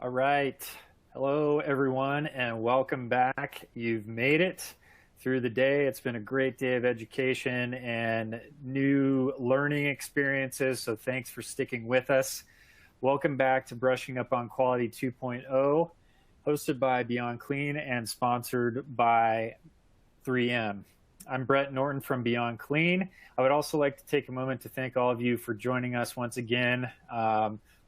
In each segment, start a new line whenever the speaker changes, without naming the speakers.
All right. Hello, everyone, and welcome back. You've made it through the day. It's been a great day of education and new learning experiences, so thanks for sticking with us. Welcome back to Brushing Up on Quality 2.0, hosted by Beyond Clean and sponsored by 3M. I'm Brett Norton from Beyond Clean. I would also like to take a moment to thank all of you for joining us once again.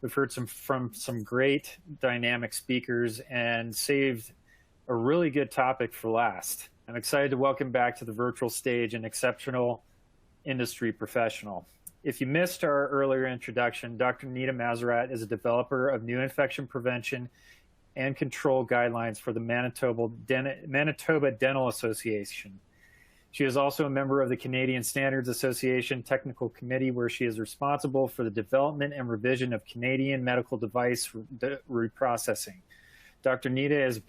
We've heard from some great dynamic speakers and saved a really good topic for last. I'm excited to welcome back to the virtual stage an exceptional industry professional. If you missed our earlier introduction, Dr. Nita Mazerat is a developer of new infection prevention and control guidelines for the Manitoba Dental Association. She is also a member of the Canadian Standards Association Technical Committee, where she is responsible for the development and revision of Canadian medical device reprocessing. Dr. Nita is a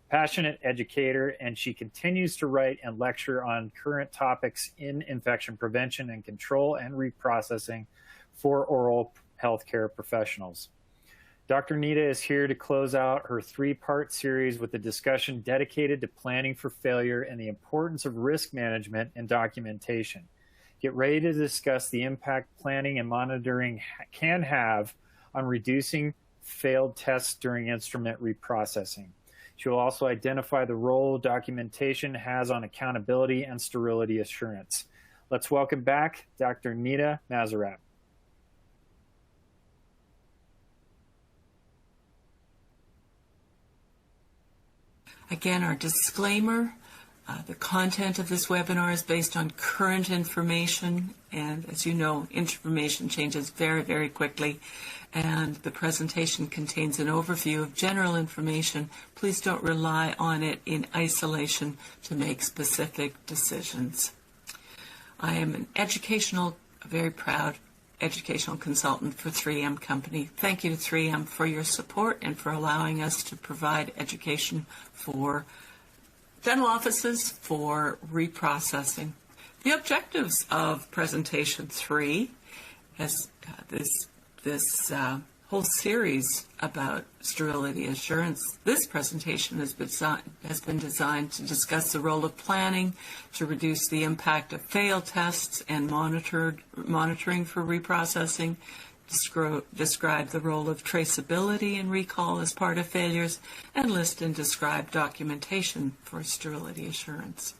passionate educator, and she continues to write and lecture on current topics in infection prevention and control and reprocessing for oral healthcare professionals. Dr. Nita is here to close out her three-part series with a discussion dedicated to planning for failure and the importance of risk management and documentation. Get ready to discuss the impact planning and monitoring can have on reducing failed tests during instrument reprocessing. She will also identify the role documentation has on accountability and sterility assurance. Let's welcome back Dr. Nita Mazerat.
Again, our disclaimer, the content of this webinar is based on current information, and as you know, information changes very, very quickly, and the presentation contains an overview of general information. Please don't rely on it in isolation to make specific decisions. I am an very proud educational consultant for 3M Company. Thank you to 3M for your support and for allowing us to provide education for dental offices for reprocessing. The objectives of presentation 3 is this whole series about sterility assurance. This presentation has been designed to discuss the role of planning to reduce the impact of failed tests and monitoring for reprocessing, describe the role of traceability and recall as part of failures, and list and describe documentation for sterility assurance.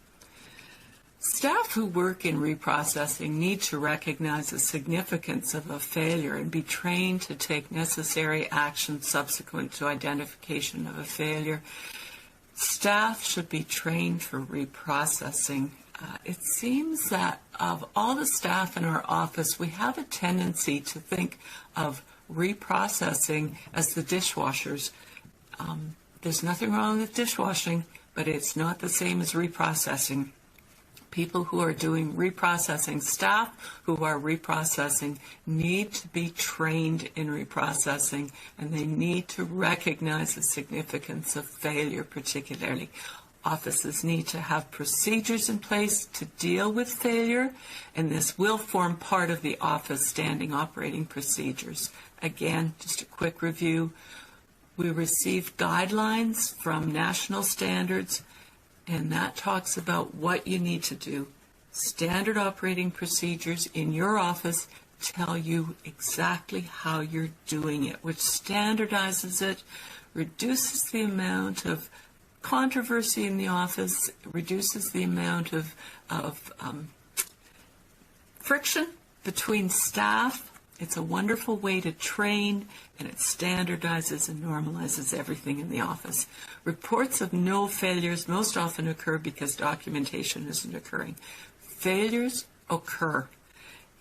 Staff who work in reprocessing need to recognize the significance of a failure and be trained to take necessary action subsequent to identification of a failure. Staff should be trained for reprocessing. It seems that of all the staff in our office, we have a tendency to think of reprocessing as the dishwashers. There's nothing wrong with dishwashing, but it's not the same as reprocessing. People who are doing reprocessing, staff who are reprocessing, need to be trained in reprocessing, and they need to recognize the significance of failure particularly. Offices need to have procedures in place to deal with failure, and this will form part of the office standing operating procedures. Again, just a quick review. We received guidelines from national standards, and that talks about what you need to do. Standard operating procedures in your office tell you exactly how you're doing it, which standardizes it, reduces the amount of controversy in the office, reduces the amount of friction between staff. It's a wonderful way to train, and it standardizes and normalizes everything in the office. Reports of no failures most often occur because documentation isn't occurring. Failures occur.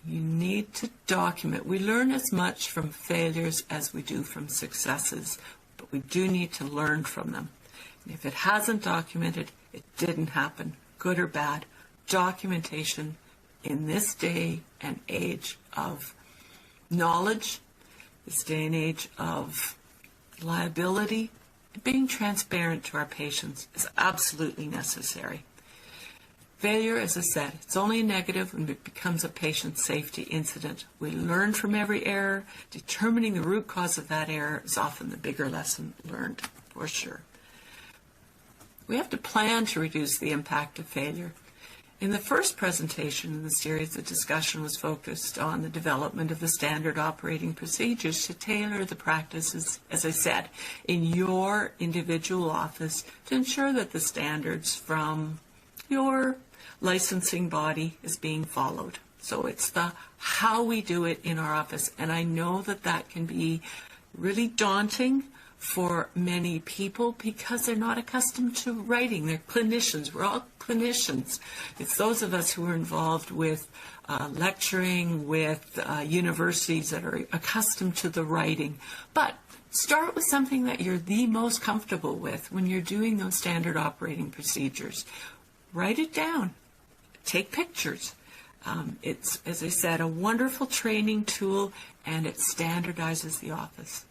You need to document. We learn as much from failures as we do from successes, but we do need to learn from them. And if it hasn't documented, it didn't happen, good or bad. Documentation in this day and age of knowledge, this day and age of liability, being transparent to our patients is absolutely necessary. Failure, as I said, it's only a negative when it becomes a patient safety incident. We learn from every error. Determining the root cause of that error is often the bigger lesson learned, for sure. We have to plan to reduce the impact of failure. In the first presentation in the series, the discussion was focused on the development of the standard operating procedures to tailor the practices, as I said, in your individual office to ensure that the standards from your licensing body is being followed. So it's the how we do it in our office. And I know that that can be really daunting for many people because they're not accustomed to writing. They're clinicians. We're all clinicians. It's those of us who are involved with lecturing, with universities that are accustomed to the writing. But start with something that you're the most comfortable with when you're doing those standard operating procedures. Write it down. Take pictures. It's, as I said, a wonderful training tool, and it standardizes the office.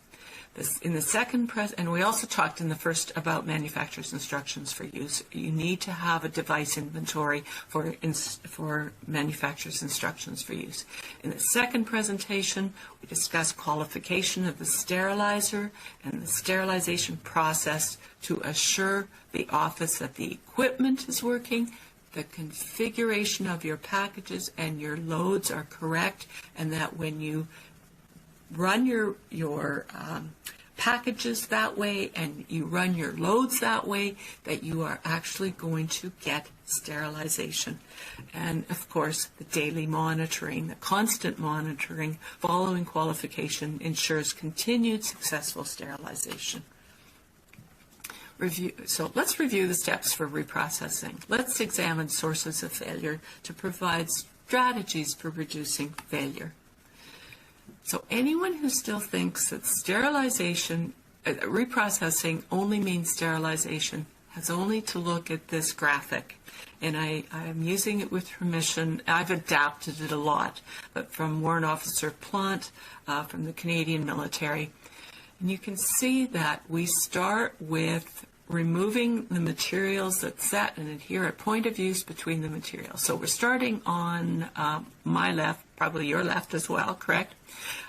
In the second and we also talked in the first about manufacturer's instructions for use. You need to have a device inventory for manufacturer's instructions for use. In the second presentation, we discussed qualification of the sterilizer and the sterilization process to assure the office that the equipment is working, the configuration of your packages and your loads are correct, and that when you run your packages that way and you run your loads that way, that you are actually going to get sterilization. And of course, the daily monitoring, the constant monitoring following qualification ensures continued successful sterilization. So let's review the steps for reprocessing. Let's examine sources of failure to provide strategies for reducing failure. So anyone who still thinks that sterilization, reprocessing only means sterilization has only to look at this graphic. And I'm using it with permission. I've adapted it a lot, but from Warrant Officer Plant, from the Canadian military. And you can see that we start with removing the materials that set and adhere at point of use between the materials. So we're starting on my left, probably your left as well, correct?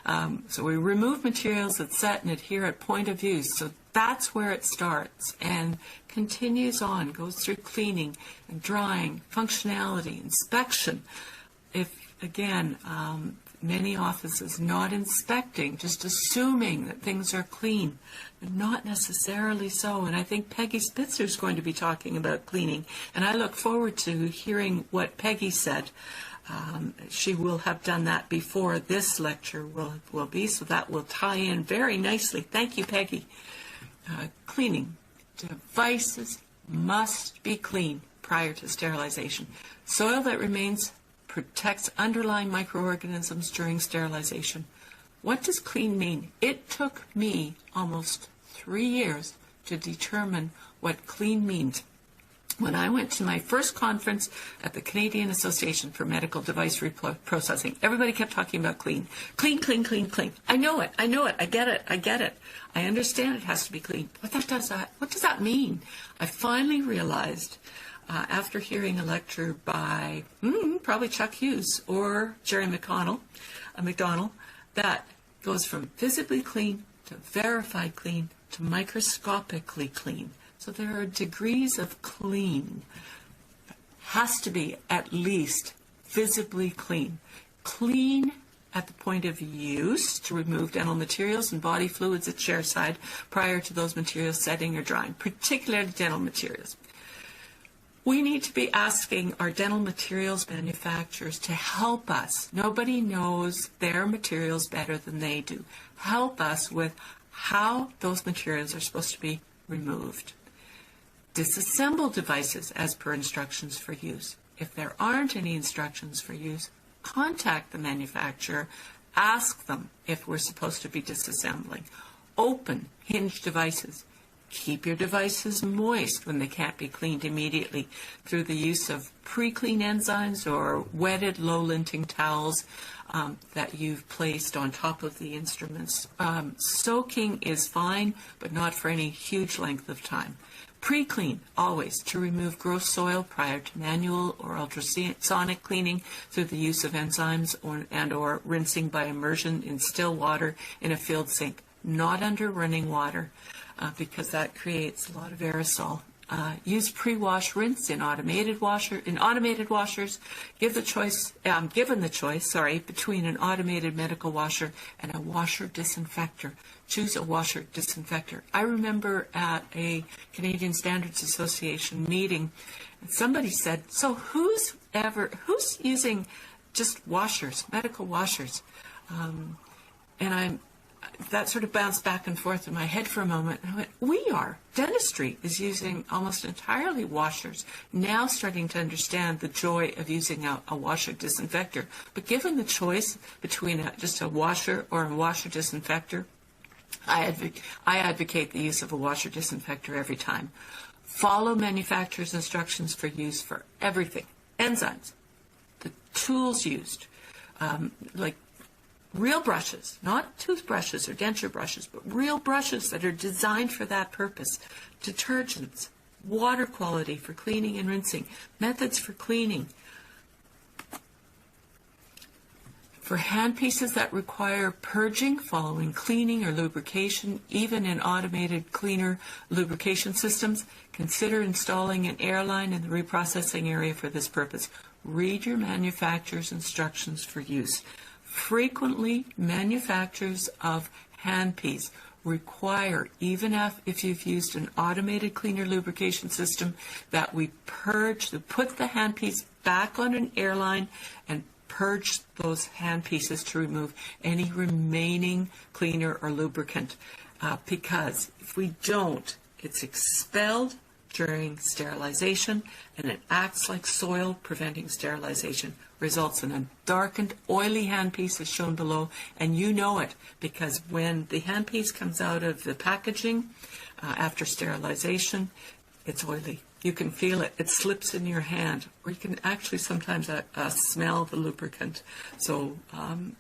So we remove materials that set and adhere at point of use. So that's where it starts and continues on, goes through cleaning and drying, functionality, inspection. If, again, many offices not inspecting, just assuming that things are clean, but not necessarily so. And I think Peggy Spitzer is going to be talking about cleaning, and I look forward to hearing what Peggy said. She will have done that before this lecture will be, so that will tie in very nicely. Thank you, Peggy. Cleaning. Devices must be clean prior to sterilization. Soil that remains protects underlying microorganisms during sterilization. What does clean mean? It took me almost 3 years to determine what clean means. When I went to my first conference at the Canadian Association for Medical Device Reprocessing, everybody kept talking about clean. Clean, clean, clean, clean. I know it. I get it. I understand it has to be clean. What does that mean? I finally realized, after hearing a lecture by probably Chuck Hughes or Jerry McDonald, that goes from visibly clean to verified clean to microscopically clean. So there are degrees of clean. Has to be at least visibly clean. Clean at the point of use to remove dental materials and body fluids at chairside prior to those materials setting or drying, particularly dental materials. We need to be asking our dental materials manufacturers to help us. Nobody knows their materials better than they do. Help us with how those materials are supposed to be removed. Disassemble devices as per instructions for use. If there aren't any instructions for use, contact the manufacturer, ask them if we're supposed to be disassembling. Open hinge devices. Keep your devices moist when they can't be cleaned immediately through the use of pre-clean enzymes or wetted low-linting towels that you've placed on top of the instruments. Soaking is fine, but not for any huge length of time. Pre-clean, always, to remove gross soil prior to manual or ultrasonic cleaning through the use of enzymes or rinsing by immersion in still water in a filled sink, not under running water, because that creates a lot of aerosol. Use pre-wash rinse in automated washers. Given the choice, between an automated medical washer and a washer disinfector, choose a washer disinfector. I remember at a Canadian Standards Association meeting, somebody said, "So who's using just washers, medical washers?" And that sort of bounced back and forth in my head for a moment. And I went, we are. Dentistry is using almost entirely washers, now starting to understand the joy of using a washer disinfector. But given the choice between just a washer or a washer disinfector, I advocate the use of a washer disinfector every time. Follow manufacturer's instructions for use for everything. Enzymes, the tools used, like real brushes, not toothbrushes or denture brushes, but real brushes that are designed for that purpose. Detergents, water quality for cleaning and rinsing, methods for cleaning. For handpieces that require purging following cleaning or lubrication, even in automated cleaner lubrication systems, consider installing an airline in the reprocessing area for this purpose. Read your manufacturer's instructions for use. Frequently, manufacturers of handpiece require, even if you've used an automated cleaner lubrication system, that we put the handpiece back on an airline and purge those handpieces to remove any remaining cleaner or lubricant. Because if we don't, it's expelled during sterilization, and it acts like soil, preventing sterilization. Results in a darkened, oily handpiece as shown below, and you know it because when the handpiece comes out of the packaging after sterilization, it's oily. You can feel it. It slips in your hand, or you can actually sometimes smell the lubricant. So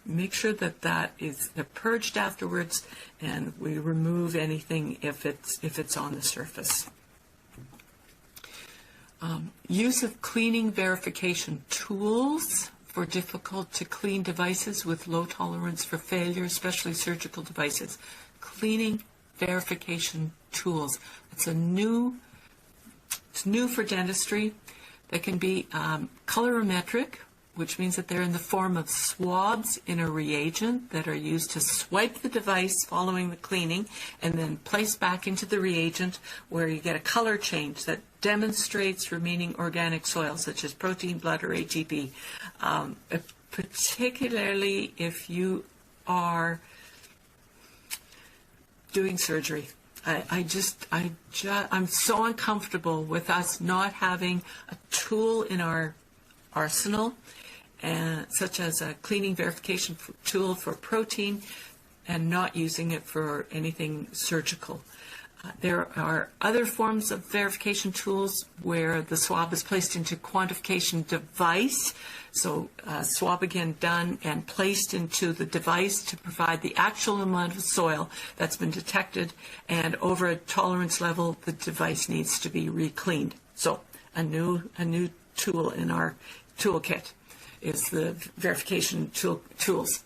make sure that is purged afterwards, and we remove anything if it's on the surface. Use of cleaning verification tools for difficult to clean devices with low tolerance for failure, especially surgical devices. Cleaning verification tools. It's new for dentistry. They can be colorimetric, which means that they're in the form of swabs in a reagent that are used to swipe the device following the cleaning and then place back into the reagent, where you get a color change that demonstrates remaining organic soil, such as protein, blood, or ATP. Particularly if you are doing surgery. I'm so uncomfortable with us not having a tool in our arsenal, such as a cleaning verification tool for protein, and not using it for anything surgical. There are other forms of verification tools where the swab is placed into quantification device. So swab again done and placed into the device to provide the actual amount of soil that's been detected, and over a tolerance level, the device needs to be re-cleaned. So a new tool in our toolkit is the verification tools.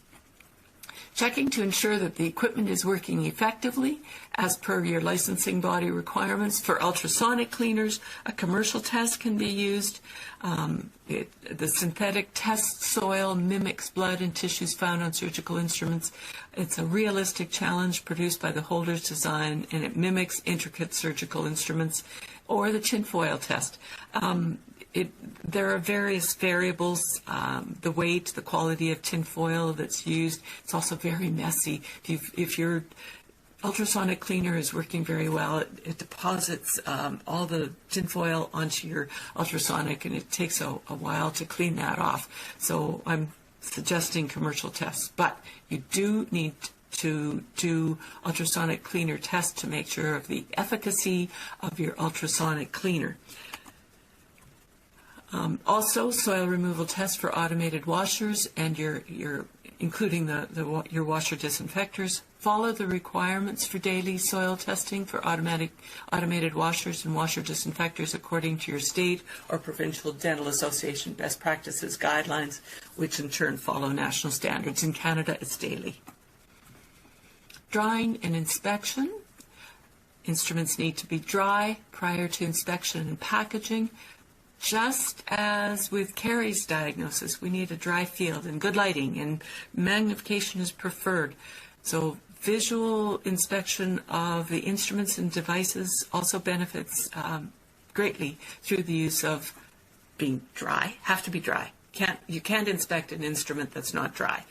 Checking to ensure that the equipment is working effectively as per your licensing body requirements. For ultrasonic cleaners, a commercial test can be used. The synthetic test soil mimics blood and tissues found on surgical instruments. It's a realistic challenge produced by the holder's design, and it mimics intricate surgical instruments. Or the tinfoil test. There are various variables, the weight, the quality of tinfoil that's used. It's also very messy. If your ultrasonic cleaner is working very well, it deposits all the tinfoil onto your ultrasonic, and it takes a while to clean that off. So I'm suggesting commercial tests, but you do need to do ultrasonic cleaner tests to make sure of the efficacy of your ultrasonic cleaner. Also, soil removal tests for automated washers and your including your washer disinfectors. Follow the requirements for daily soil testing for automated washers and washer disinfectors according to your state or provincial dental association best practices guidelines, which in turn follow national standards. In Canada, it's daily. Drying and inspection. Instruments need to be dry prior to inspection and packaging. Just as with caries diagnosis, we need a dry field and good lighting, and magnification is preferred. So visual inspection of the instruments and devices also benefits greatly through the use of being dry. Have to be dry. You can't inspect an instrument that's not dry.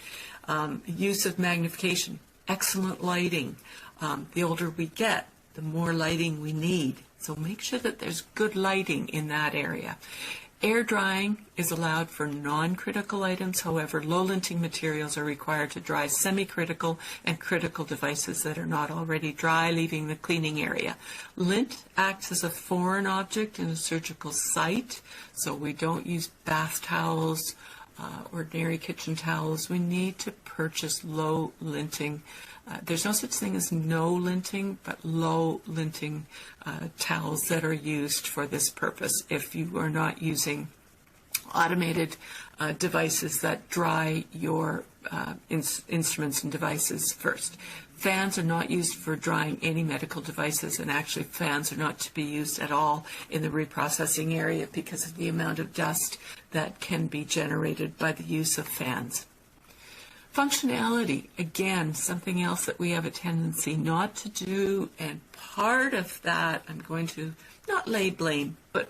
Use of magnification, excellent lighting. The older we get, the more lighting we need. So make sure that there's good lighting in that area. Air drying is allowed for non-critical items. However, low-linting materials are required to dry semi-critical and critical devices that are not already dry, leaving the cleaning area. Lint acts as a foreign object in a surgical site, so we don't use bath towels, ordinary kitchen towels. We need to purchase low-linting. There's no such thing as no linting, but low linting towels that are used for this purpose if you are not using automated devices that dry your instruments and devices first. Fans are not used for drying any medical devices, and actually fans are not to be used at all in the reprocessing area because of the amount of dust that can be generated by the use of fans. Functionality, again, something else that we have a tendency not to do, and part of that I'm going to not lay blame, but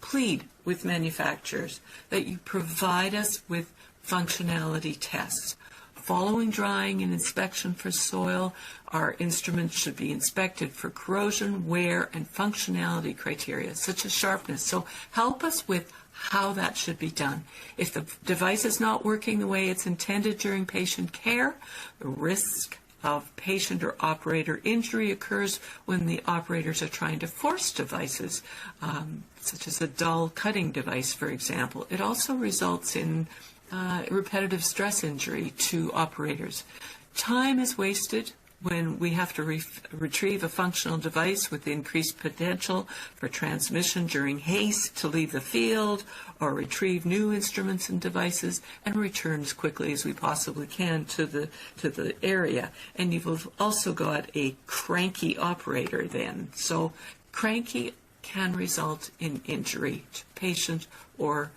plead with manufacturers that you provide us with functionality tests. Following drying and inspection for soil, our instruments should be inspected for corrosion, wear, and functionality criteria, such as sharpness. So help us with how that should be done. If the device is not working the way it's intended during patient care, the risk of patient or operator injury occurs when the operators are trying to force devices, such as a dull cutting device, for example. It also results in repetitive stress injury to operators. Time is wasted when we have to retrieve a functional device with increased potential for transmission during haste to leave the field, or retrieve new instruments and devices and return as quickly as we possibly can to the area. And you've also got a cranky operator then. So cranky can result in injury to patient or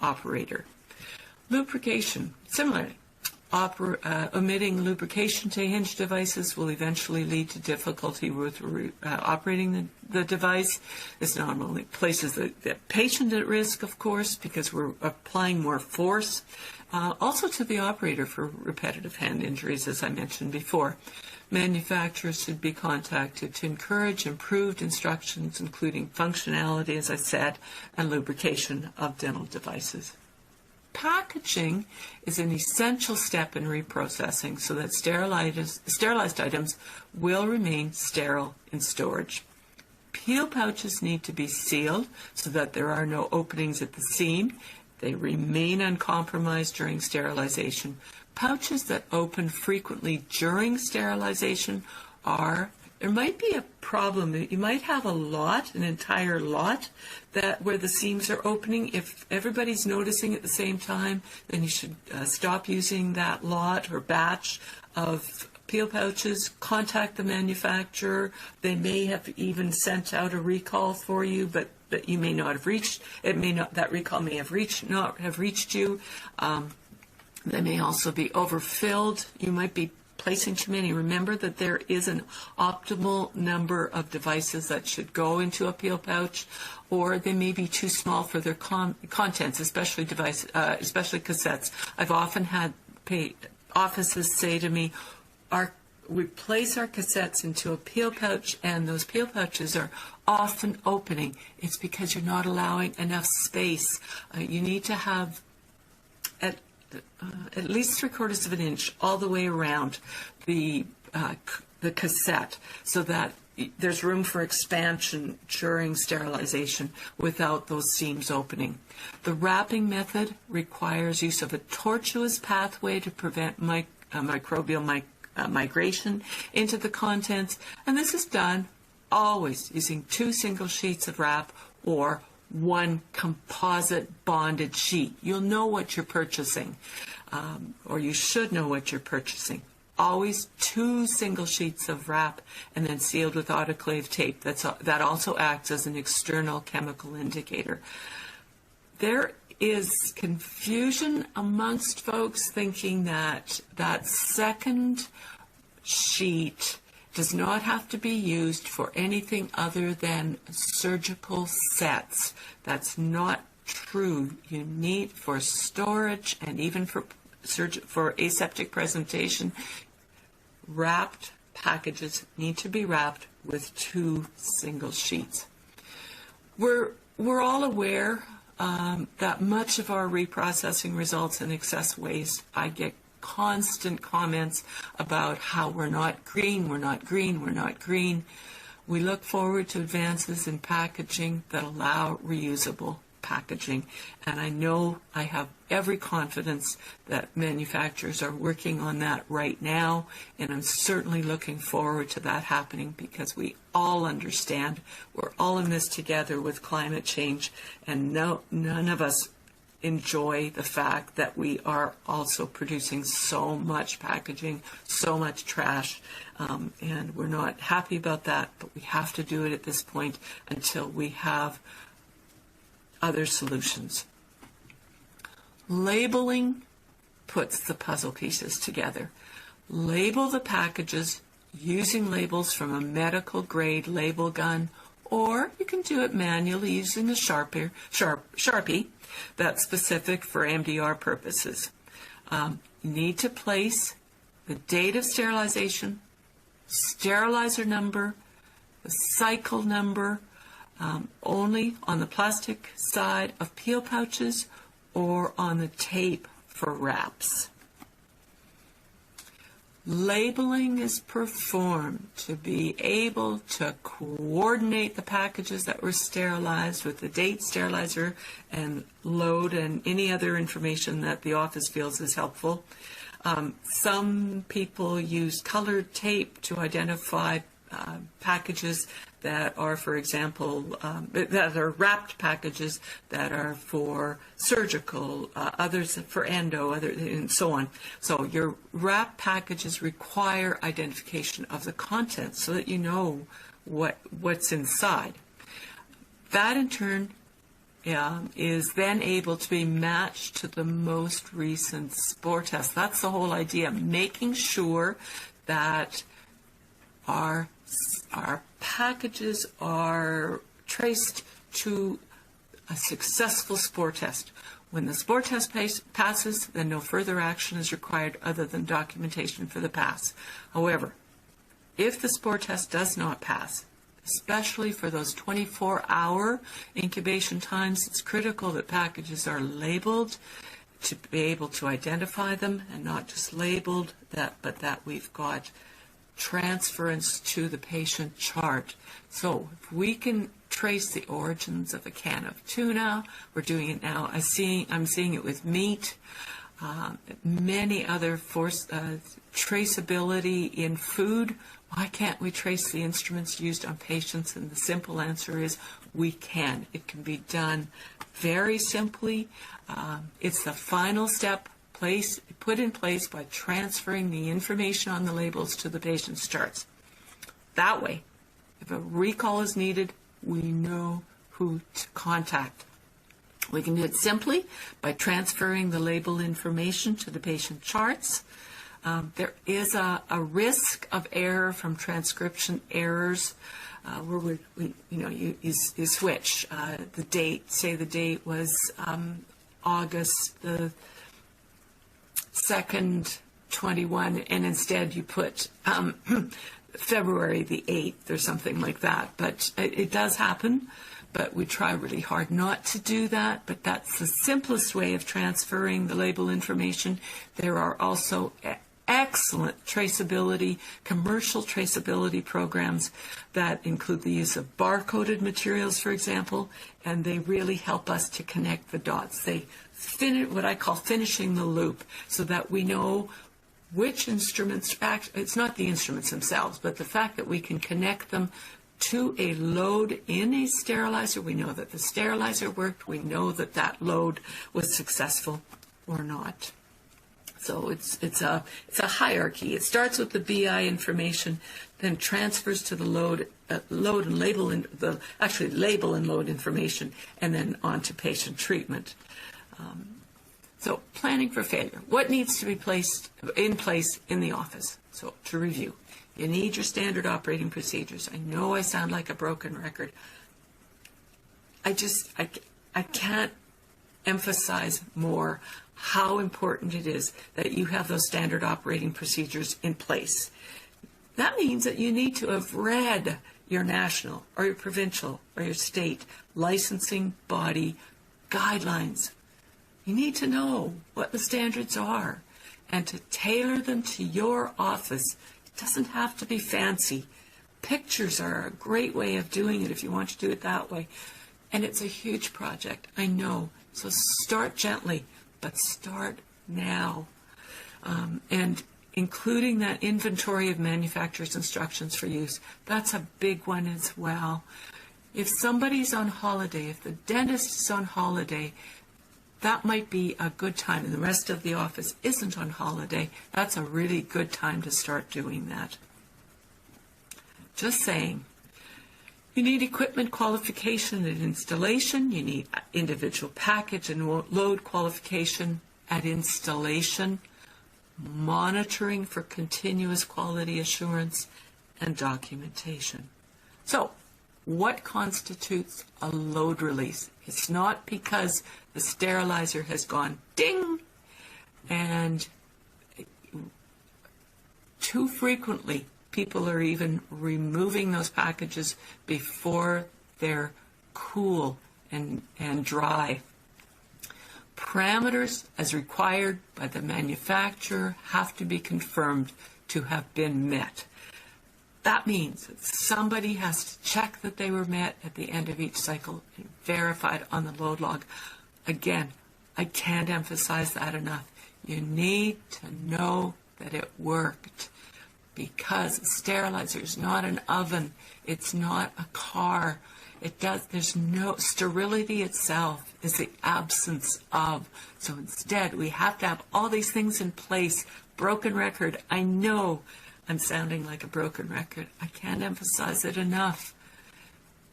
operator. Lubrication, similarly. Omitting lubrication to hinge devices will eventually lead to difficulty with operating the device. This not only places the patient at risk, of course, because we're applying more force, also to the operator for repetitive hand injuries, as I mentioned before. Manufacturers should be contacted to encourage improved instructions, including functionality, as I said, and lubrication of dental devices. Packaging is an essential step in reprocessing so that sterilized items will remain sterile in storage. Peel pouches need to be sealed so that there are no openings at the seam. They remain uncompromised during sterilization. Pouches that open frequently during sterilization there might be a problem. You might have an entire lot where the seams are opening. If everybody's noticing at the same time, then you should stop using that lot or batch of peel pouches. Contact the manufacturer. They may have even sent out a recall for you, but you may not have reached. That recall may have not have reached you. They may also be overfilled. You might be placing too many. Remember that there is an optimal number of devices that should go into a peel pouch, or they may be too small for their contents, especially cassettes. I've often had offices say to me, we place our cassettes into a peel pouch, and those peel pouches are often opening. It's because you're not allowing enough space. You need to have at least 3/4 of an inch all the way around the cassette, so that there's room for expansion during sterilization without those seams opening. The wrapping method requires use of a tortuous pathway to prevent microbial migration into the contents, and this is done always using 2 single sheets of wrap or 1 composite bonded sheet. You'll know what you're purchasing, or you should know what you're purchasing. Always 2 single sheets of wrap, and then sealed with autoclave tape. That also acts as an external chemical indicator. There is confusion amongst folks thinking that that second sheet does not have to be used for anything other than surgical sets. That's not true. You need for storage and even for aseptic presentation. Wrapped packages need to be wrapped with 2 single sheets. We're all aware that much of our reprocessing results in excess waste. I get constant comments about how we're not green, we're not green, we're not green. We look forward to advances in packaging that allow reusable packaging, and I know I have every confidence that manufacturers are working on that right now, and I'm certainly looking forward to that happening, because we all understand we're all in this together with climate change, and none of us enjoy the fact that we are also producing so much packaging, so much trash, and we're not happy about that, but we have to do it at this point until we have other solutions. Labeling puts the puzzle pieces together. Label the packages using labels from a medical grade label gun, or you can do it manually using a Sharpie that's specific for MDR purposes. You need to place the date of sterilization, sterilizer number, the cycle number, only on the plastic side of peel pouches or on the tape for wraps. Labeling is performed to be able to coordinate the packages that were sterilized with the date, sterilizer, and load, and any other information that the office feels is helpful. Some people use colored tape to identify packages that are, for example, that are wrapped packages that are for surgical, others for endo, and so on. So your wrap packages require identification of the contents so that you know what's inside. That in turn is then able to be matched to the most recent spore test. That's the whole idea, making sure that our packages are traced to a successful spore test. When the spore test passes, then no further action is required other than documentation for the pass. However, if the spore test does not pass, especially for those 24-hour incubation times, it's critical that packages are labeled to be able to identify them, and not just labeled, but that we've got transference to the patient chart. So if we can trace the origins of a can of tuna, we're doing it now. I'm seeing it with meat, many other traceability in food. Why can't we trace the instruments used on patients? And the simple answer is we can. It can be done very simply. It's the final step put in place by transferring the information on the labels to the patient's charts. That way, if a recall is needed, we know who to contact. We can do it simply by transferring the label information to the patient charts. There is a risk of error from transcription errors where you switch the date. Say the date was August the 2nd, 21, and instead you put February the 8th or something like that. But it does happen. but we try really hard not to do that. But that's the simplest way of transferring the label information. There are also excellent traceability, commercial traceability programs that include the use of barcoded materials, for example, and they really help us to connect the dots. They finish what I call finishing the loop, so that we know which instruments, it's not the instruments themselves, but the fact that we can connect them to a load in a sterilizer. We know that the sterilizer worked. We know that that load was successful or not. So it's a hierarchy. It starts with the BI information, then transfers to the load and label, label and load information, and then on to patient treatment. So planning for failure. What needs to be in place in the office? So to review, you need your standard operating procedures. I know I sound like a broken record. I can't emphasize more how important it is that you have those standard operating procedures in place. That means that you need to have read your national or your provincial or your state licensing body guidelines. You need to know what the standards are and to tailor them to your office. It doesn't have to be fancy. Pictures are a great way of doing it if you want to do it that way. And it's a huge project, I know. So start gently, but start now. And including that inventory of manufacturer's instructions for use, that's a big one as well. If somebody's on holiday, if the dentist is on holiday, that might be a good time, and the rest of the office isn't on holiday. That's a really good time to start doing that. Just saying. You need equipment qualification and installation. You need individual package and load qualification at installation, monitoring for continuous quality assurance, and documentation. So, what constitutes a load release? It's not because the sterilizer has gone ding, and too frequently people are even removing those packages before they're cool and dry. Parameters as required by the manufacturer have to be confirmed to have been met. That means that somebody has to check that they were met at the end of each cycle and verified on the load log. Again, I can't emphasize that enough. You need to know that it worked, because a sterilizer is not an oven. It's not a car. There's no, sterility itself is the absence of. So instead, we have to have all these things in place. Broken record. I know I'm sounding like a broken record. I can't emphasize it enough.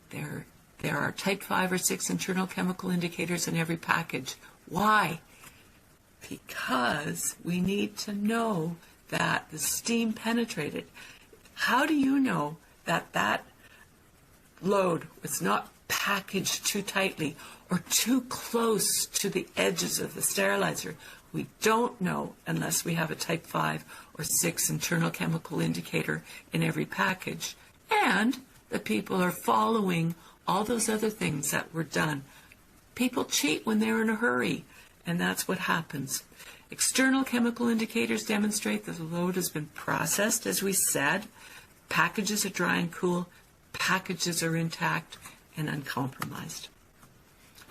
There are type 5 or 6 internal chemical indicators in every package. Why? Because we need to know that the steam penetrated. How do you know that that load was not packaged too tightly or too close to the edges of the sterilizer? We don't know unless we have a type 5 or 6 internal chemical indicator in every package, and that people are following all those other things that were done. People cheat when they're in a hurry, and that's what happens. External chemical indicators demonstrate that the load has been processed, as we said. Packages are dry and cool. Packages are intact and uncompromised.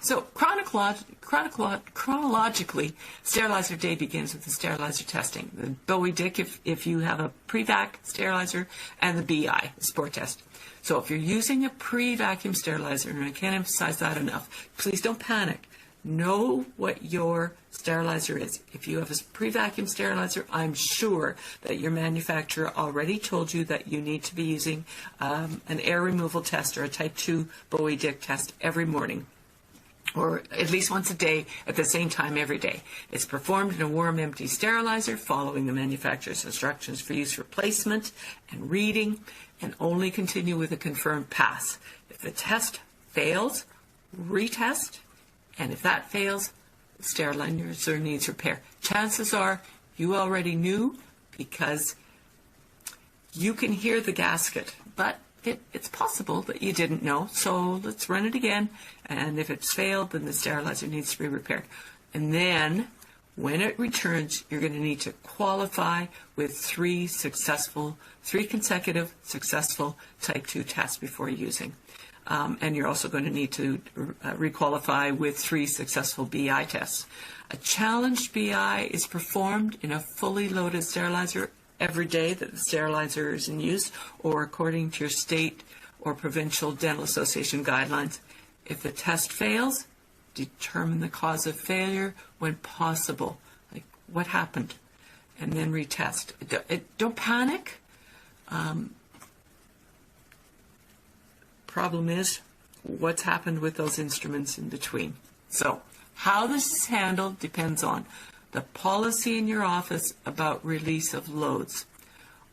So chronologically, sterilizer day begins with the sterilizer testing. The Bowie Dick if you have a pre-vac sterilizer, and the BI, the sport test. So if you're using a pre-vacuum sterilizer, and I can't emphasize that enough, please don't panic. Know what your sterilizer is. If you have a pre-vacuum sterilizer, I'm sure that your manufacturer already told you that you need to be using an air removal test or a type 2 Bowie Dick test every morning, or at least once a day at the same time every day. It's performed in a warm, empty sterilizer following the manufacturer's instructions for use replacement and reading, and only continue with a confirmed pass. If the test fails, retest, and if that fails, the sterilizer needs repair. Chances are you already knew, because you can hear the gasket, but it's possible that you didn't know, so let's run it again. And if it's failed, then the sterilizer needs to be repaired. And then when it returns, you're going to need to qualify with three consecutive successful type 2 tests before using. And you're also going to need to requalify with 3 successful BI tests. A challenged BI is performed in a fully loaded sterilizer every day that the sterilizer is in use, or according to your state or provincial dental association guidelines. If the test fails, determine the cause of failure when possible, like what happened, and then retest. Don't panic. Problem is, what's happened with those instruments in between? So, how this is handled depends on the policy in your office about release of loads.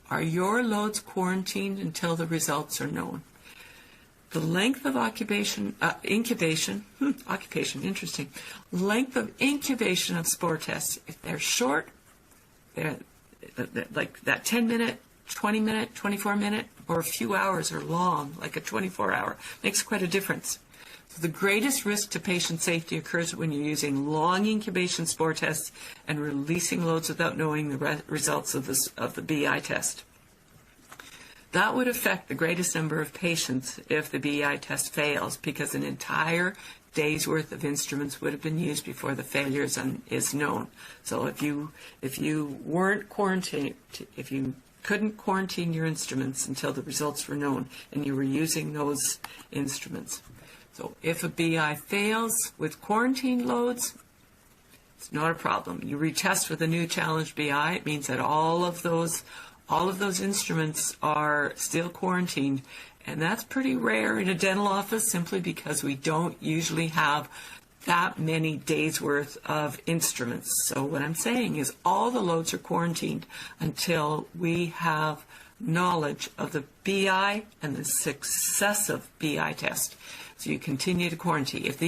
Are your loads quarantined until the results are known? The length of incubation, interesting. Length of incubation of spore tests. If they're short, they're like that 10-minute, 20-minute, 24-minute, or a few hours, or long, like a 24-hour, makes quite a difference. So the greatest risk to patient safety occurs when you're using long incubation spore tests and releasing loads without knowing the results of the BI test. That would affect the greatest number of patients if the BI test fails, because an entire day's worth of instruments would have been used before the failure is known. So if you weren't quarantined, if you couldn't quarantine your instruments until the results were known, and you were using those instruments. So if a BI fails with quarantine loads, it's not a problem. You retest with a new challenged BI. It means that all of those instruments are still quarantined, and that's pretty rare in a dental office simply because we don't usually have that many days worth of instruments. So what I'm saying is all the loads are quarantined until we have knowledge of the BI and the successive BI test. So you continue to quarantine. If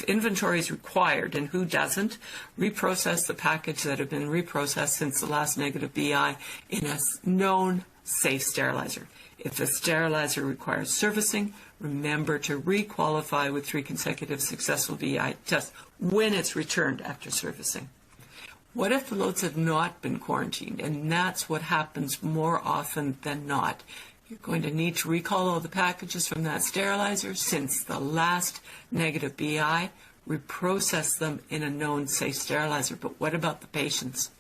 inventory is required, and who doesn't, reprocess the package that have been reprocessed since the last negative BI in a known safe sterilizer. If the sterilizer requires servicing, remember to requalify with 3 consecutive successful BI tests when it's returned after servicing. What if the loads have not been quarantined? And that's what happens more often than not. You're going to need to recall all the packages from that sterilizer since the last negative BI, reprocess them in a known safe sterilizer. But what about the patients?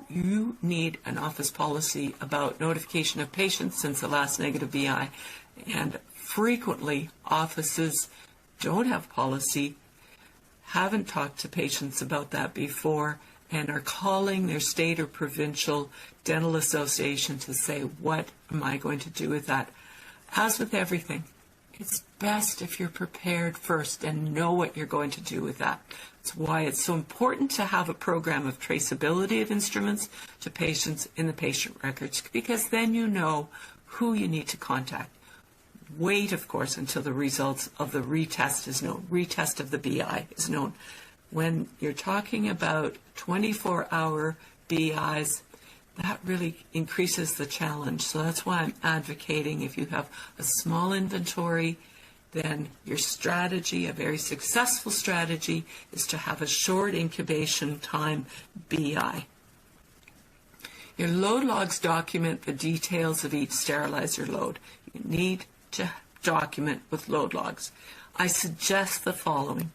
You need an office policy about notification of patients since the last negative BI. And frequently, offices don't have policy, haven't talked to patients about that before, and are calling their state or provincial dental association to say, what am I going to do with that? As with everything, it's best if you're prepared first and know what you're going to do with that. That's why it's so important to have a program of traceability of instruments to patients in the patient records, because then you know who you need to contact. Wait, of course, until the results of the retest is known, retest of the BI is known. When you're talking about 24-hour BIs, that really increases the challenge. So that's why I'm advocating, if you have a small inventory, then your strategy, a very successful strategy, is to have a short incubation time BI. Your load logs document the details of each sterilizer load. You need to document with load logs. I suggest the following.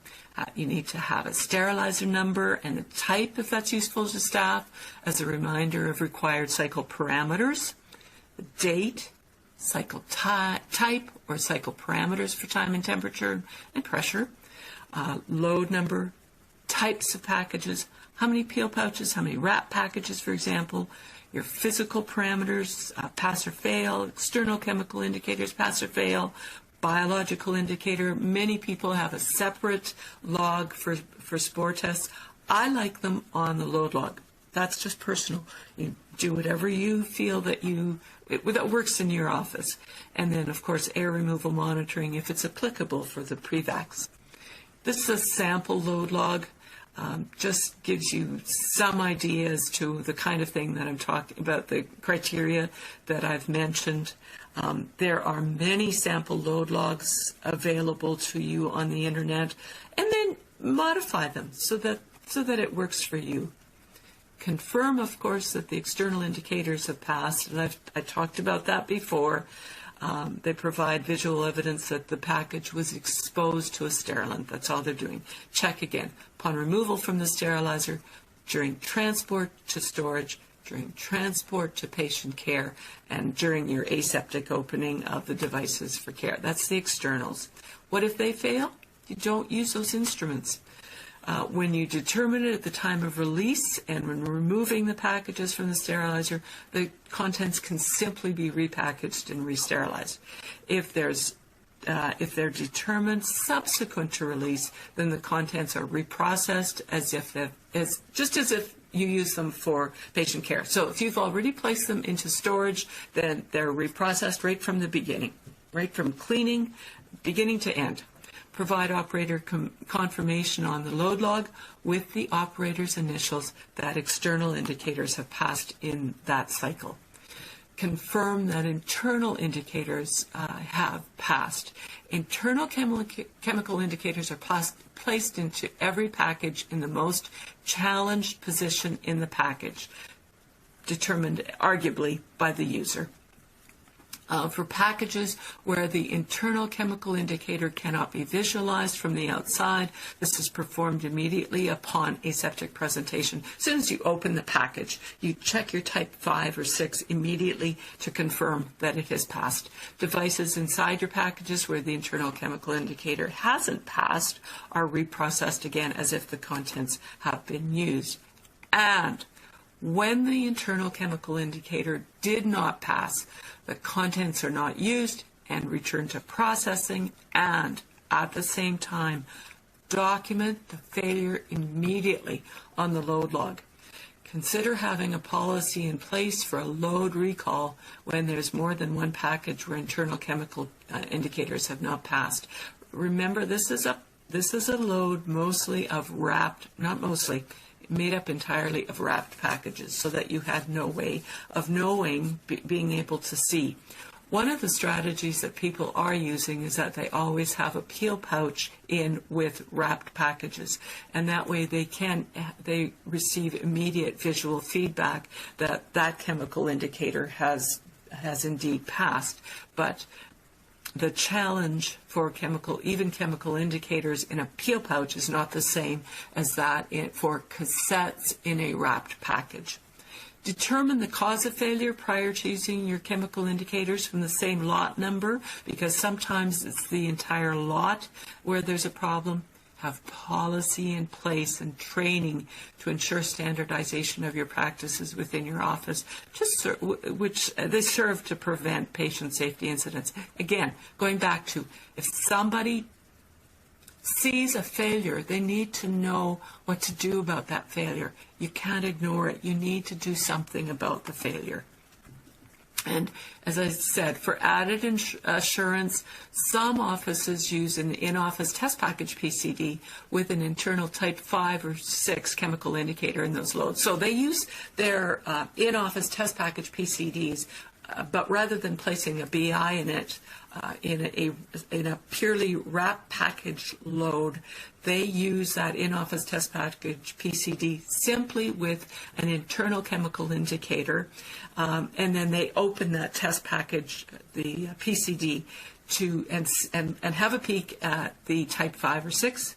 You need to have a sterilizer number and a type, if that's useful to staff, as a reminder of required cycle parameters, the date, cycle type or cycle parameters for time and temperature and pressure, load number, types of packages, how many peel pouches, how many wrap packages, for example, your physical parameters, pass or fail, external chemical indicators, pass or fail, biological indicator. Many people have a separate log for spore tests. I like them on the load log. That's just personal. You do whatever you feel that works in your office. And then, of course, air removal monitoring if it's applicable for the pre-vax. This is a sample load log. just gives you some idea as to the kind of thing that I'm talking about, the criteria that I've mentioned. There are many sample load logs available to you on the internet, and then modify them so that it works for you. Confirm, of course, that the external indicators have passed, and I talked about that before. They provide visual evidence that the package was exposed to a sterilant. That's all they're doing. Check again. Upon removal from the sterilizer, during transport to storage, during transport to patient care, and during your aseptic opening of the devices for care. That's the externals. What if they fail? You don't use those instruments. When you determine it at the time of release and when removing the packages from the sterilizer, the contents can simply be repackaged and re-sterilized. If they're determined subsequent to release, then the contents are reprocessed as if you use them for patient care. So if you've already placed them into storage, then they're reprocessed right from the beginning, right from cleaning, beginning to end. Provide operator confirmation on the load log with the operator's initials that external indicators have passed in that cycle. Confirm that internal indicators have passed. Internal chemical indicators are placed into every package in the most challenged position in the package, determined arguably by the user. For packages where the internal chemical indicator cannot be visualized from the outside, this is performed immediately upon aseptic presentation. As soon as you open the package, you check your type 5 or 6 immediately to confirm that it has passed. Devices inside your packages where the internal chemical indicator hasn't passed are reprocessed again as if the contents have been used. And when the internal chemical indicator did not pass, the contents are not used and returned to processing, and at the same time, document the failure immediately on the load log. Consider having a policy in place for a load recall when there's more than one package where internal chemical indicators have not passed. Remember, this is a load mostly of wrapped, not mostly, made up entirely of wrapped packages so that you had no way of knowing, being able to see. One of the strategies that people are using is that they always have a peel pouch in with wrapped packages, and that way they receive immediate visual feedback that that chemical indicator has indeed passed. But the challenge for chemical indicators in a peel pouch is not the same as that for cassettes in a wrapped package. Determine the cause of failure prior to using your chemical indicators from the same lot number, because sometimes it's the entire lot where there's a problem. Have policy in place and training to ensure standardization of your practices within your office, which they serve to prevent patient safety incidents. Again, going back to, if somebody sees a failure, they need to know what to do about that failure. You can't ignore it. You need to do something about the failure. And as I said, for added assurance, some offices use an in-office test package PCD with an internal type 5 or 6 chemical indicator in those loads. So they use their in-office test package PCDs, but rather than placing a BI in it, in a purely wrap package load, they use that in-office test package PCD simply with an internal chemical indicator, and then they open that test package, the PCD, and have a peek at the type 5 or 6.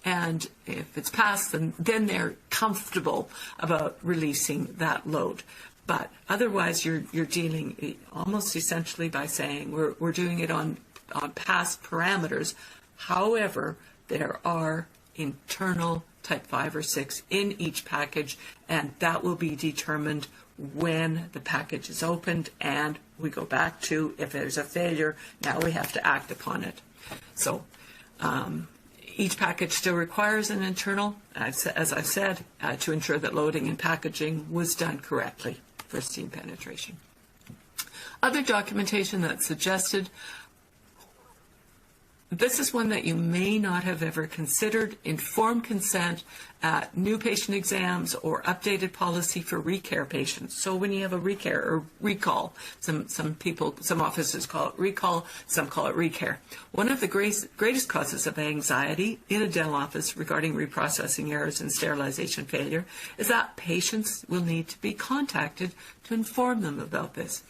And if it's passed, then they're comfortable about releasing that load. But otherwise, you're dealing almost essentially by saying we're doing it on past parameters. However, there are internal type 5 or 6 in each package, and that will be determined when the package is opened, and we go back to, if there's a failure, now we have to act upon it. So each package still requires an internal, as I said, to ensure that loading and packaging was done correctly for steam penetration. Other documentation that's suggested This is one that you may not have ever considered: informed consent at new patient exams or updated policy for recare patients. So when you have a recare or recall, some offices call it recall, some call it recare. One of the greatest causes of anxiety in a dental office regarding reprocessing errors and sterilization failure is that patients will need to be contacted to inform them about this.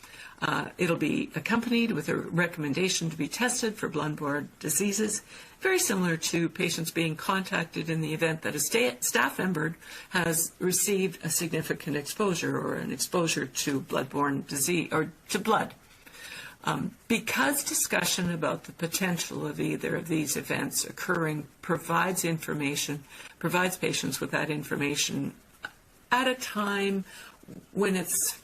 It'll be accompanied with a recommendation to be tested for blood-borne diseases, very similar to patients being contacted in the event that a staff member has received a significant exposure or an exposure to blood-borne disease or to blood. Because discussion about the potential of either of these events occurring provides patients with that information at a time when it's,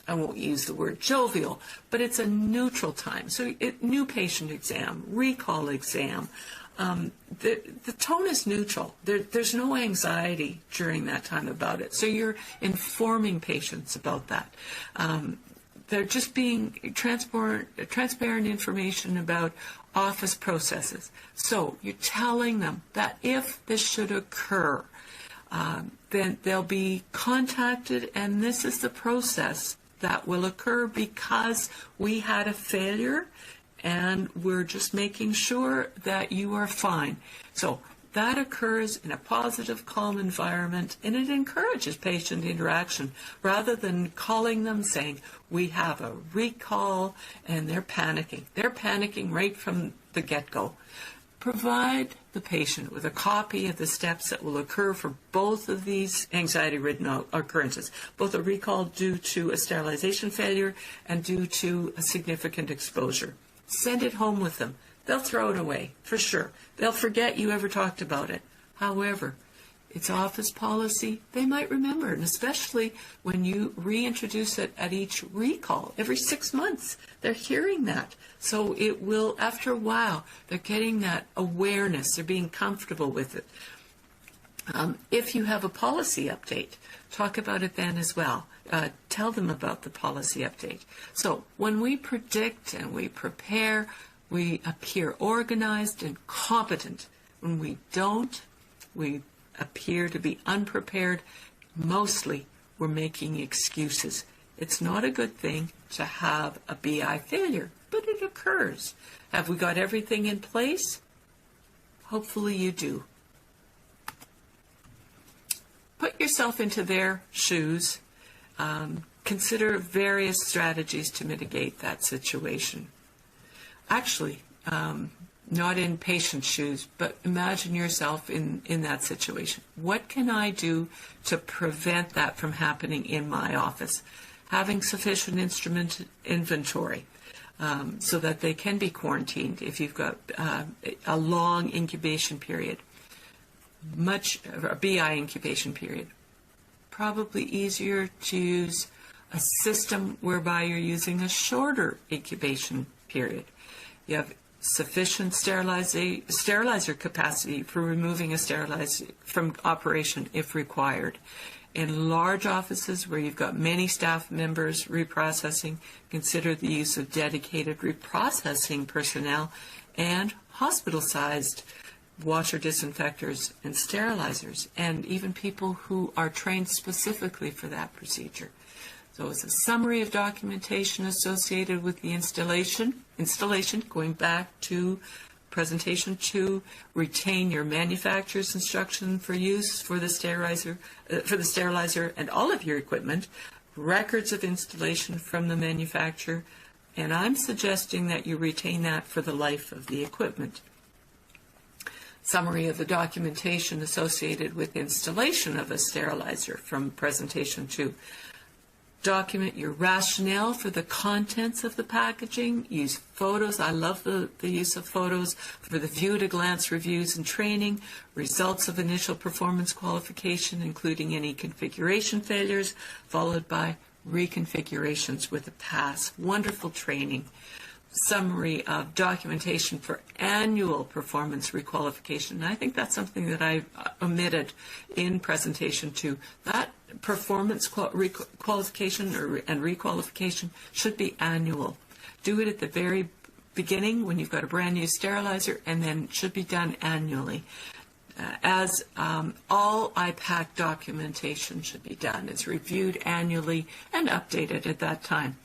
I won't use the word jovial, but it's a neutral time. So new patient exam, recall exam, the tone is neutral. There's no anxiety during that time about it. So you're informing patients about that. They're just being transparent information about office processes. So you're telling them that if this should occur, then they'll be contacted, and this is the process that will occur because we had a failure and we're just making sure that you are fine. So that occurs in a positive, calm environment, and it encourages patient interaction rather than calling them saying, we have a recall, and they're panicking. They're panicking right from the get-go. Provide the patient with a copy of the steps that will occur for both of these anxiety-ridden occurrences, both a recall due to a sterilization failure and due to a significant exposure. Send it home with them. They'll throw it away, for sure. They'll forget you ever talked about it. However, it's office policy. They might remember, and especially when you reintroduce it at each recall, every 6 months. They're hearing that. So it will, after a while, they're getting that awareness. They're being comfortable with it. If you have a policy update, talk about it then as well. Tell them about the policy update. So when we predict and we prepare, we appear organized and competent. When we don't, we appear to be unprepared. Mostly, we're making excuses. It's not a good thing to have a BI failure, but it occurs. Have we got everything in place? Hopefully you do. Put yourself into their shoes. Consider various strategies to mitigate that situation. Actually, not in patient shoes, but imagine yourself in that situation. What can I do to prevent that from happening in my office? Having sufficient instrument inventory so that they can be quarantined if you've got a long incubation period, a BI incubation period. Probably easier to use a system whereby you're using a shorter incubation period. You have sufficient sterilizer capacity for removing a sterilizer from operation if required. In large offices where you've got many staff members reprocessing, consider the use of dedicated reprocessing personnel and hospital-sized washer disinfectors and sterilizers, and even people who are trained specifically for that procedure. So it's a summary of documentation associated with the installation, going back to presentation 2, retain your manufacturer's instruction for use for the sterilizer and all of your equipment, records of installation from the manufacturer, and I'm suggesting that you retain that for the life of the equipment. Summary of the documentation associated with installation of a sterilizer from presentation 2. Document your rationale for the contents of the packaging. Use photos. I love the use of photos for the view-at-a-glance reviews and training. Results of initial performance qualification, including any configuration failures, followed by reconfigurations with a pass. Wonderful training. Summary of documentation for annual performance requalification. And I think that's something that I omitted in presentation 2. That performance qualification and requalification should be annual. Do it at the very beginning when you've got a brand new sterilizer, and then it should be done annually. As all IPAC documentation should be done. It's reviewed annually and updated at that time.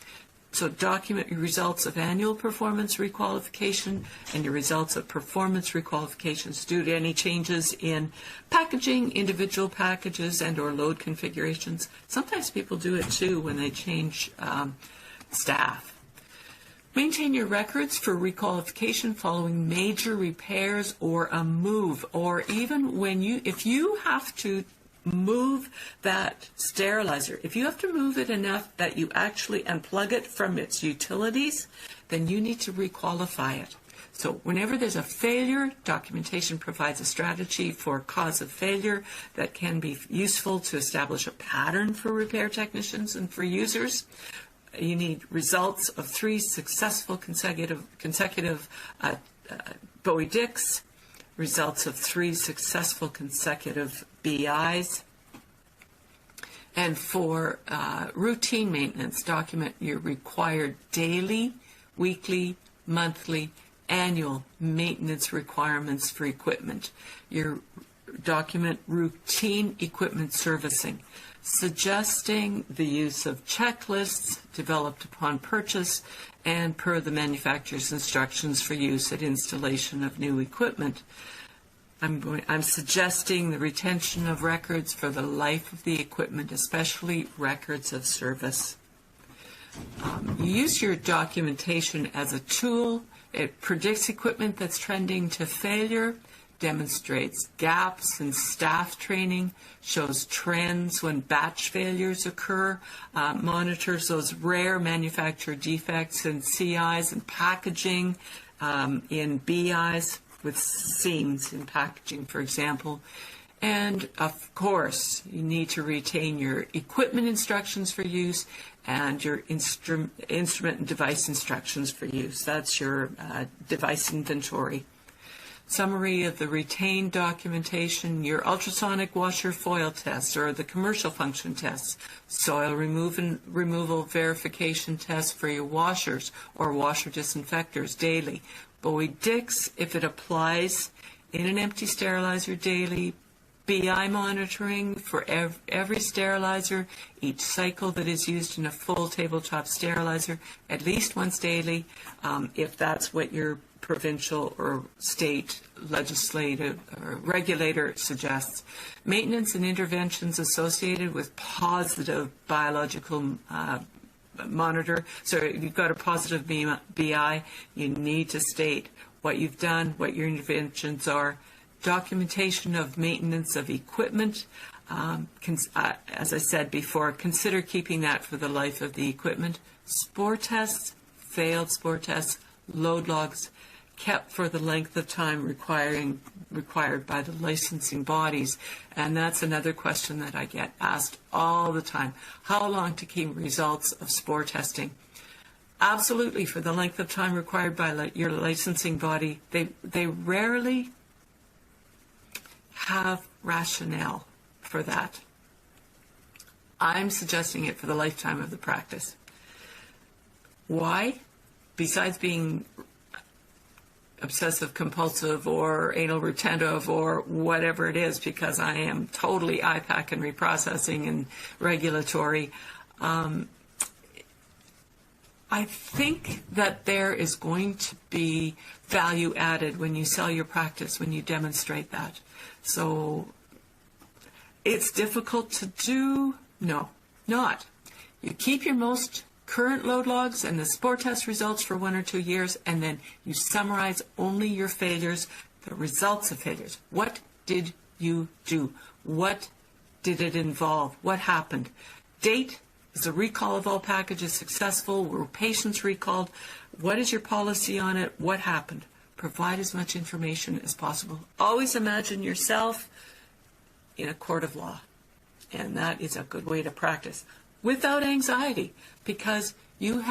So document your results of annual performance requalification and your results of performance requalifications due to any changes in packaging, individual packages, and or load configurations. Sometimes people do it too when they change staff. Maintain your records for requalification following major repairs or a move, or even if you have to move that sterilizer, if you have to move it enough that you actually unplug it from its utilities, then you need to requalify it. So whenever there's a failure, documentation provides a strategy for cause of failure that can be useful to establish a pattern for repair technicians and for users. You need results of 3 successful consecutive Bowie-Dix, results of 3 successful consecutive BIs. And for routine maintenance, document your required daily, weekly, monthly, annual maintenance requirements for equipment. Your document routine equipment servicing, suggesting the use of checklists developed upon purchase and per the manufacturer's instructions for use at installation of new equipment. I'm suggesting the retention of records for the life of the equipment, especially records of service. You use your documentation as a tool. It predicts equipment that's trending to failure, demonstrates gaps in staff training, shows trends when batch failures occur, monitors those rare manufacturer defects in CIs and packaging, in BIs with seams in packaging, for example. And of course, you need to retain your equipment instructions for use and your instrument and device instructions for use. That's your device inventory. Summary of the retained documentation, your ultrasonic washer foil tests or the commercial function tests, soil removal verification tests for your washers or washer disinfectors daily, Bowie-Dix if it applies in an empty sterilizer daily, BI monitoring for every sterilizer, each cycle that is used in a full tabletop sterilizer, at least once daily, if that's what your provincial or state legislative or regulator suggests. Maintenance and interventions associated with positive biological monitor. So if you've got a positive BI, you need to state what you've done, what your interventions are. Documentation of maintenance of equipment. As I said before, consider keeping that for the life of the equipment. Spore tests, failed spore tests, load logs, kept for the length of time required by the licensing bodies. And that's another question that I get asked all the time. How long to keep results of spore testing? Absolutely, for the length of time required by your licensing body. They rarely have rationale for that. I'm suggesting it for the lifetime of the practice. Why? Besides being obsessive compulsive or anal retentive or whatever it is, because I am totally IPAC and reprocessing and regulatory, I think that there is going to be value added when you sell your practice, when you demonstrate that. So it's difficult to do? No, not. You keep your most current load logs and the spore test results for 1 or 2 years, and then you summarize only your failures, the results of failures. What did you do? What did it involve? What happened? Date. Is the recall of all packages successful? Were patients recalled? What is your policy on it? What happened? Provide as much information as possible. Always imagine yourself in a court of law. And that is a good way to practice without anxiety, because you've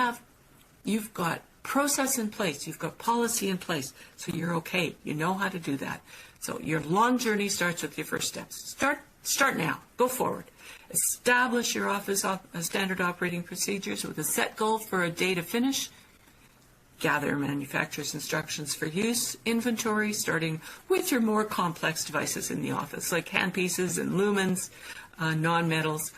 got process in place, you've got policy in place, so you're okay. You know how to do that. So your long journey starts with your first steps. Start now. Go forward. Establish your office standard operating procedures with a set goal for a day to finish. gather manufacturer's instructions for use inventory, starting with your more complex devices in the office, like handpieces and lumens, non-metals.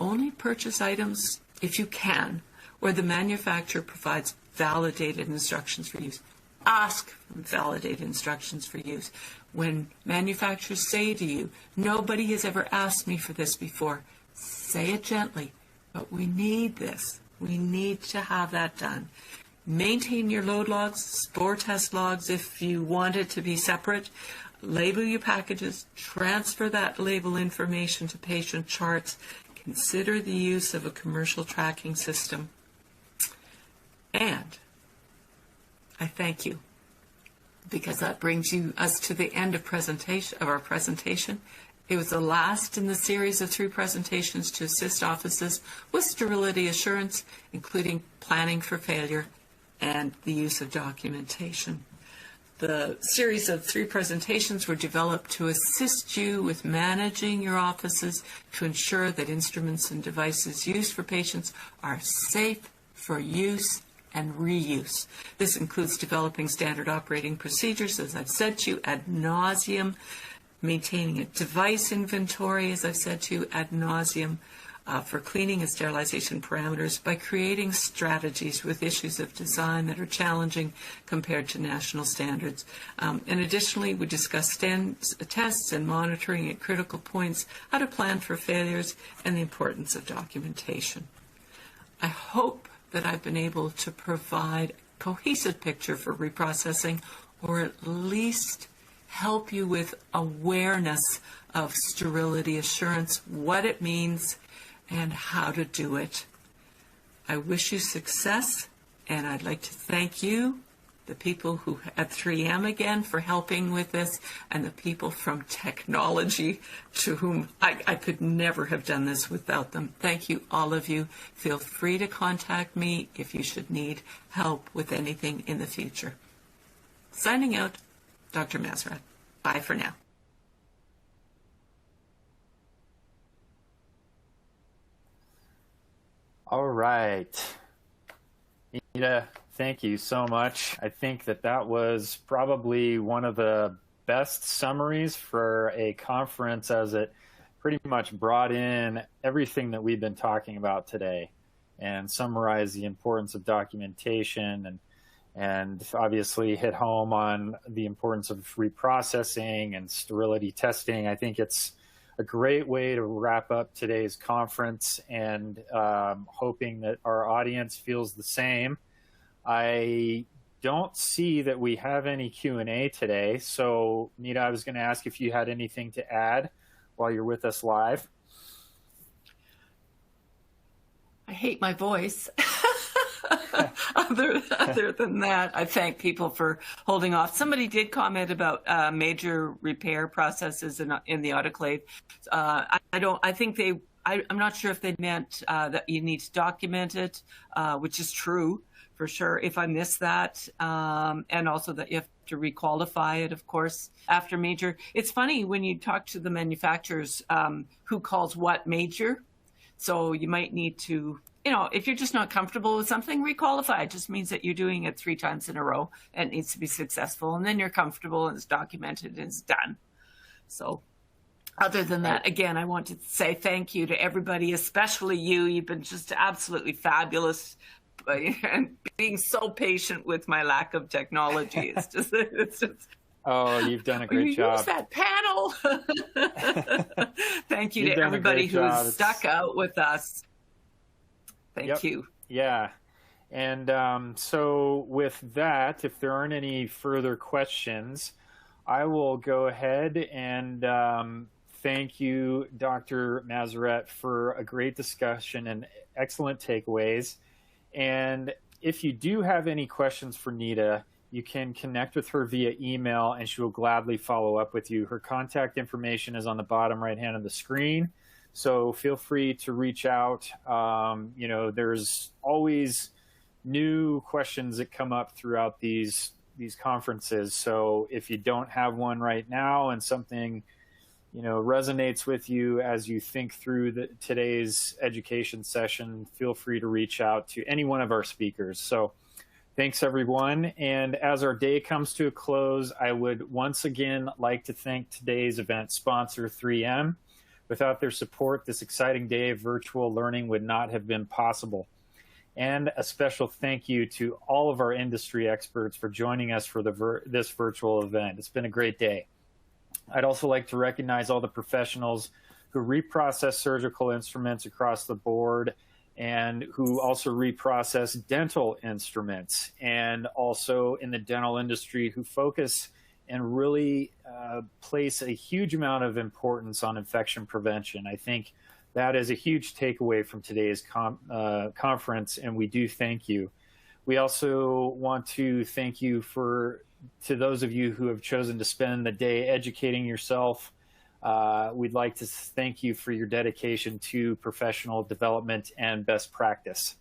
Only purchase items, if you can, where the manufacturer provides validated instructions for use. Ask for validated instructions for use. When manufacturers say to you, nobody has ever asked me for this before, say it gently, but we need this. We need to have that done. Maintain your load logs, store test logs if you want it to be separate. Label your packages, transfer that label information to patient charts. Consider the use of a commercial tracking system. And I thank you, because that brings us to the end of our presentation. It was the last in the series of 3 presentations to assist offices with sterility assurance, including planning for failure and the use of documentation. The series of 3 presentations were developed to assist you with managing your offices to ensure that instruments and devices used for patients are safe for use and reuse. This includes developing standard operating procedures, as I've said to you, ad nauseum, maintaining a device inventory, as I've said to you, ad nauseum, for cleaning and sterilization parameters by creating strategies with issues of design that are challenging compared to national standards. And additionally, we discuss tests and monitoring at critical points, how to plan for failures, and the importance of documentation. I hope that I've been able to provide a cohesive picture for reprocessing, or at least help you with awareness of sterility assurance, what it means, and how to do it. I wish you success, and I'd like to thank you, the people who at 3M again for helping with this, and the people from technology to whom I could never have done this without them. Thank you, all of you. Feel free to contact me if you should need help with anything in the future. Signing out, Dr. Masrat. Bye for now.
All right. Nita, thank you so much. I think that was probably one of the best summaries for a conference, as it pretty much brought in everything that we've been talking about today and summarized the importance of documentation and obviously hit home on the importance of reprocessing and sterility testing. I think it's a great way to wrap up today's conference, and hoping that our audience feels the same. I don't see that we have any Q&A today, so Nita, I was going to ask if you had anything to add while you're with us live.
I hate my voice. Other than that, I thank people for holding off. Somebody did comment about major repair processes in the autoclave. I'm not sure if they meant that you need to document it, which is true for sure. If I missed that, and also that you have to requalify it, of course, after major. It's funny when you talk to the manufacturers who calls what major. So you might need to, if you're just not comfortable with something, requalify. It just means that you're doing it 3 times in a row and it needs to be successful. And then you're comfortable and it's documented and it's done. So other than that, again, I want to say thank you to everybody, especially you. You've been just absolutely fabulous and being so patient with my lack of technology. It's just
Oh, you've done a great job.
Use that panel. Thank you to everybody who's stuck out with us. Thank you.
Yeah. And so with that, if there aren't any further questions, I will go ahead and thank you, Dr. Masrat, for a great discussion and excellent takeaways. And if you do have any questions for Nita, you can connect with her via email and she will gladly follow up with you. Her contact information is on the bottom right hand of the screen. So feel free to reach out. There's always new questions that come up throughout these conferences. So if you don't have one right now and something, resonates with you as you think through today's education session, feel free to reach out to any one of our speakers. So Thanks, everyone. And as our day comes to a close, I would once again like to thank today's event sponsor, 3M. Without their support, this exciting day of virtual learning would not have been possible. And a special thank you to all of our industry experts for joining us for this virtual event. It's been a great day. I'd also like to recognize all the professionals who reprocess surgical instruments across the board and who also reprocess dental instruments, and also in the dental industry who focus and really place a huge amount of importance on infection prevention. I think that is a huge takeaway from today's conference, and we do thank you. We also want to thank you to those of you who have chosen to spend the day educating yourself. We'd like to thank you for your dedication to professional development and best practice.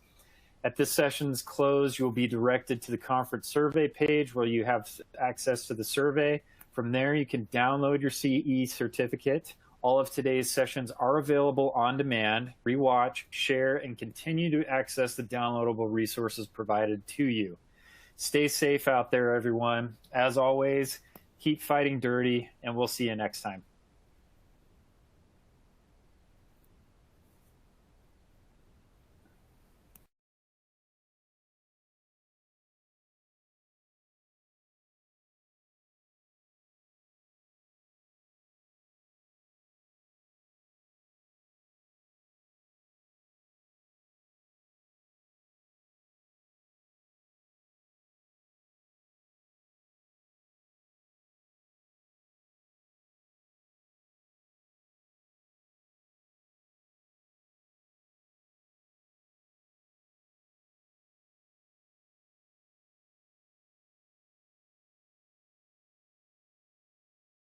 At this session's close, you'll be directed to the conference survey page where you have access to the survey. From there, you can download your CE certificate. All of today's sessions are available on demand. Rewatch, share, and continue to access the downloadable resources provided to you. Stay safe out there, everyone. As always, keep fighting dirty, and we'll see you next time.